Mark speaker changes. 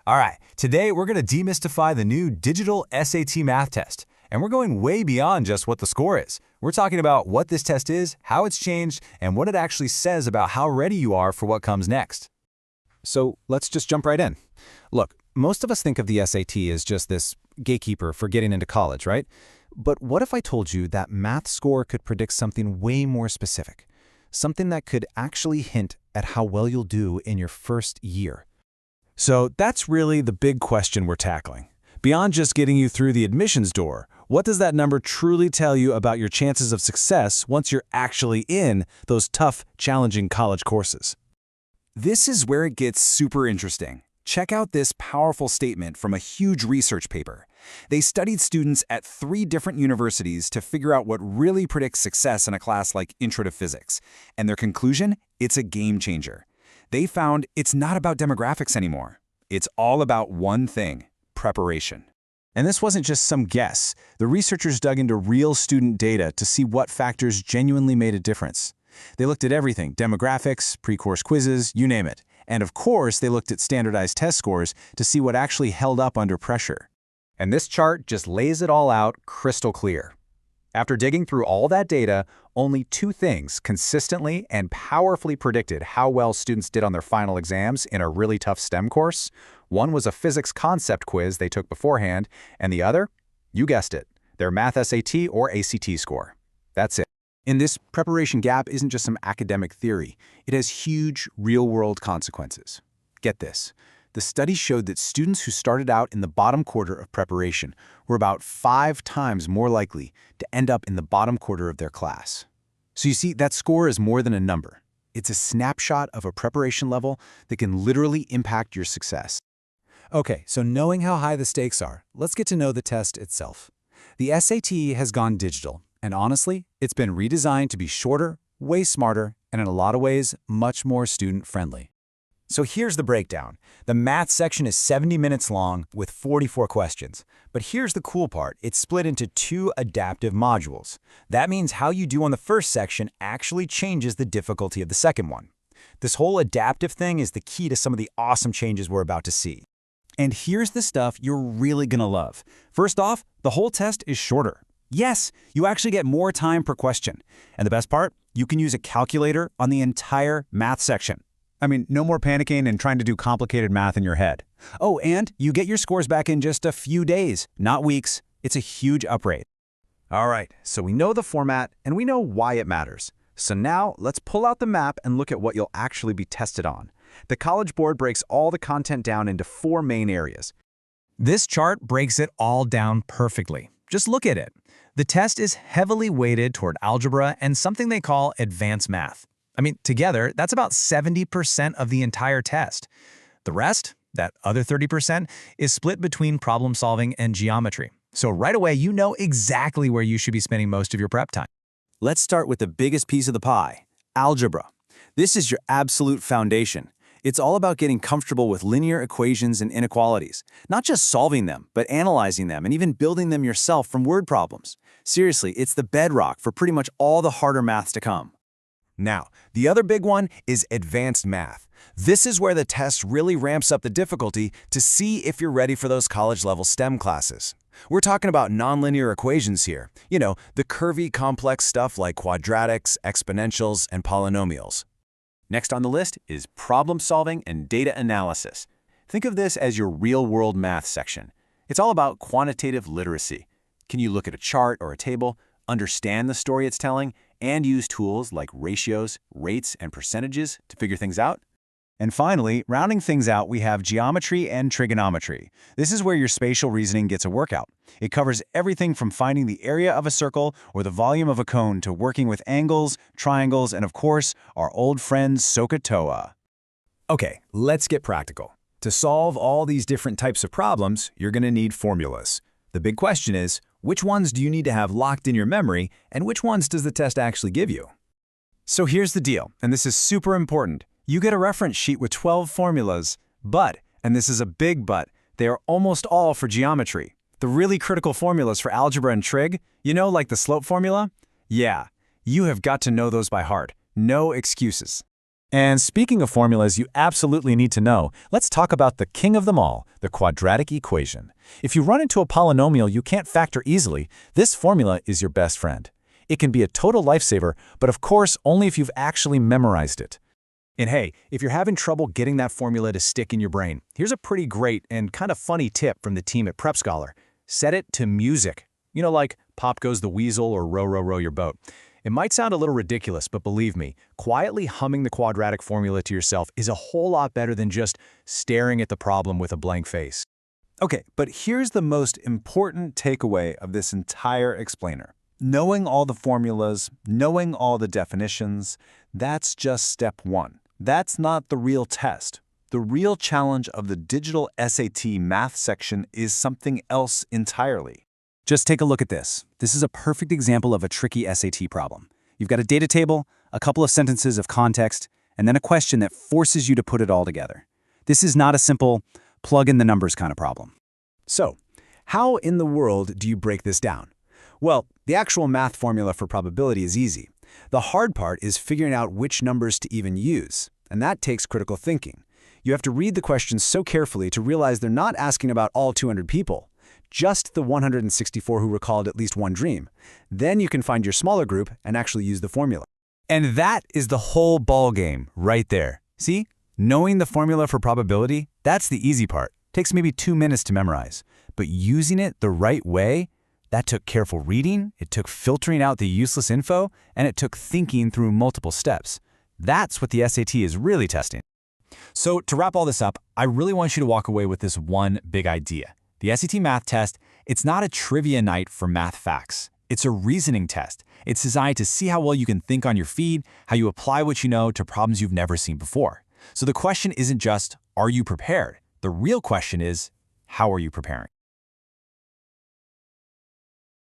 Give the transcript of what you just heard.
Speaker 1: All right, today we're going to demystify the new digital SAT math test, and we're going way beyond just what the score is. We're talking about what this test is, how it's changed, and what it actually says about how ready you are for what comes next.
Speaker 2: So let's just jump right in. Look, most of us think of the SAT as just this gatekeeper for getting into college, right? But what if I told you that math score could predict something way more specific? Something that could actually hint at how well you'll do in your first year.
Speaker 1: So that's really the big question we're tackling. Beyond just getting you through the admissions door, what does that number truly tell you about your chances of success once you're actually in those tough, challenging college courses? This is where it gets super interesting. Check out this powerful statement from a huge research paper. They studied students at 3 different universities to figure out what really predicts success in a class like Intro to Physics. And their conclusion? It's a game changer. They found it's not about demographics anymore. It's all about one thing: preparation. And this wasn't just some guess. The researchers dug into real student data to see what factors genuinely made a difference. They looked at everything: demographics, pre-course quizzes, you name it. And of course, they looked at standardized test scores to see what actually held up under pressure. And this chart just lays it all out crystal clear. After digging through all that data, only 2 things consistently and powerfully predicted how well students did on their final exams in a really tough STEM course. One was a physics concept quiz they took beforehand, and the other, you guessed it, their math SAT or ACT score. That's it. And this preparation gap isn't just some academic theory. It has huge, real-world consequences. Get this. The study showed that students who started out in the bottom quarter of preparation were about 5 times more likely to end up in the bottom quarter of their class. So you see, that score is more than a number. It's a snapshot of a preparation level that can literally impact your success. Okay, so knowing how high the stakes are, let's get to know the test itself. The SAT has gone digital, and honestly, it's been redesigned to be shorter, way smarter, and in a lot of ways, much more student-friendly. So here's the breakdown. The math section is 70 minutes long with 44 questions. But here's the cool part. It's split into 2 adaptive modules. That means how you do on the first section actually changes the difficulty of the second one. This whole adaptive thing is the key to some of the awesome changes we're about to see. And here's the stuff you're really gonna love. First off, the whole test is shorter. Yes, you actually get more time per question. And the best part, you can use a calculator on the entire math section. I mean, no more panicking and trying to do complicated math in your head. Oh, and you get your scores back in just a few days, not weeks. It's a huge upgrade. All right, so we know the format and we know why it matters. So now let's pull out the map and look at what you'll actually be tested on. The College Board breaks all the content down into 4 main areas. This chart breaks it all down perfectly. Just look at it. The test is heavily weighted toward algebra and something they call advanced math. I mean, together, that's about 70% of the entire test. The rest, that other 30%, is split between problem solving and geometry. So right away, you know exactly where you should be spending most of your prep time. Let's start with the biggest piece of the pie, algebra. This is your absolute foundation. It's all about getting comfortable with linear equations and inequalities, not just solving them, but analyzing them and even building them yourself from word problems. Seriously, it's the bedrock for pretty much all the harder maths to come. Now, the other big one is advanced math. This is where the test really ramps up the difficulty to see if you're ready for those college-level STEM classes. We're talking about nonlinear equations here. You know, the curvy, complex stuff like quadratics, exponentials, and polynomials. Next on the list is problem solving and data analysis. Think of this as your real-world math section. It's all about quantitative literacy. Can you look at a chart or a table, understand the story it's telling, and use tools like ratios, rates, and percentages to figure things out? And finally, rounding things out, we have geometry and trigonometry. This is where your spatial reasoning gets a workout. It covers everything from finding the area of a circle or the volume of a cone to working with angles, triangles, and of course, our old friend SOHCAHTOA. Okay, let's get practical. To solve all these different types of problems, you're going to need formulas. The big question is, which ones do you need to have locked in your memory, and which ones does the test actually give you? So here's the deal, and this is super important. You get a reference sheet with 12 formulas, but, and this is a big but, they are almost all for geometry. The really critical formulas for algebra and trig, you know, like the slope formula? Yeah, you have got to know those by heart. No excuses. And speaking of formulas you absolutely need to know, let's talk about the king of them all, the quadratic equation. If you run into a polynomial you can't factor easily, this formula is your best friend. It can be a total lifesaver, but of course only if you've actually memorized it.
Speaker 2: And hey, if you're having trouble getting that formula to stick in your brain, here's a pretty great and kind of funny tip from the team at Prep Scholar. Set it to music. You know, like Pop Goes the Weasel or Row, Row, Row Your Boat. It might sound a little ridiculous, but believe me, quietly humming the quadratic formula to yourself is a whole lot better than just staring at the problem with a blank face.
Speaker 1: Okay, but here's the most important takeaway of this entire explainer. Knowing all the formulas, knowing all the definitions, that's just step one. That's not the real test. The real challenge of the digital SAT math section is something else entirely. Just take a look at this. This is a perfect example of a tricky SAT problem. You've got a data table, a couple of sentences of context, and then a question that forces you to put it all together. This is not a simple plug in the numbers kind of problem.
Speaker 2: So, how in the world do you break this down? Well, the actual math formula for probability is easy. The hard part is figuring out which numbers to even use, and that takes critical thinking. You have to read the questions so carefully to realize they're not asking about all 200 people, just the 164 who recalled at least one dream. Then you can find your smaller group and actually use the formula.
Speaker 1: And that is the whole ball game right there. See? Knowing the formula for probability, that's the easy part. Takes maybe 2 minutes to memorize. But using it the right way, that took careful reading, it took filtering out the useless info, and it took thinking through multiple steps. That's what the SAT is really testing. So to wrap all this up, I really want you to walk away with this one big idea. The SAT math test, it's not a trivia night for math facts. It's a reasoning test. It's designed to see how well you can think on your feet, how you apply what you know to problems you've never seen before. So the question isn't just, are you prepared? The real question is, how are you preparing?